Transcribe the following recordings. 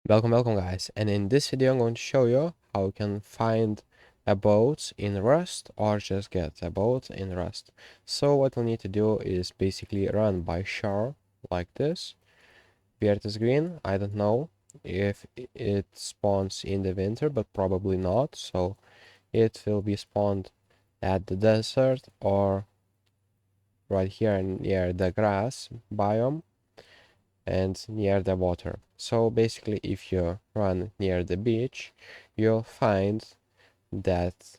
Welcome guys, and in this video I'm going to show you how you can find a boat in Rust or just get a boat in Rust. So what we'll need to do is basically run by char like this. Where it is green, I don't know if it spawns in the winter, but probably not. So it will be spawned at the desert or right here near the grass biome and near the water. So basically, if you run near the beach, you'll find that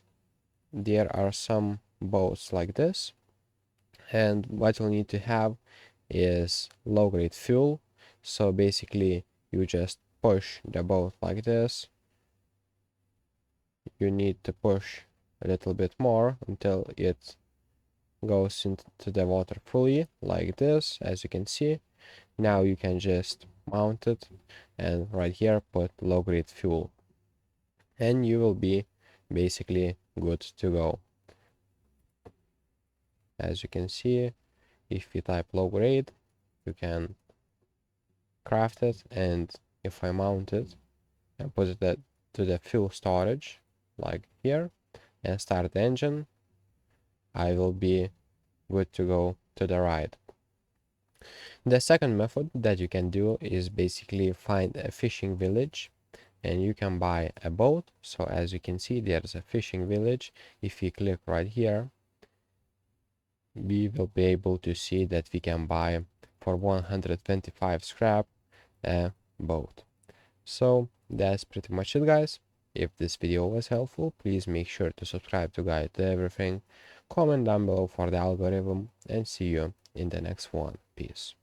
there are some boats like this, and what you'll need to have is low-grade fuel. So basically, you just push the boat like this. You need to push a little bit more until it goes into the water fully, like this, as you can see. Now you can just mount it and right here put low-grade fuel, and you will be basically good to go. As you can see, if you type low-grade, you can craft it, and if I mount it and put it to the fuel storage like here and start the engine, I will be good to go to the ride. The second method that you can do is basically find a fishing village and you can buy a boat. So as you can see, there's a fishing village. If you click right here, we will be able to see that we can buy for 125 scrap a boat. So that's pretty much it, guys. If this video was helpful, please make sure to subscribe to Guide to Everything, comment down below for the algorithm, and see you in the next one. Peace.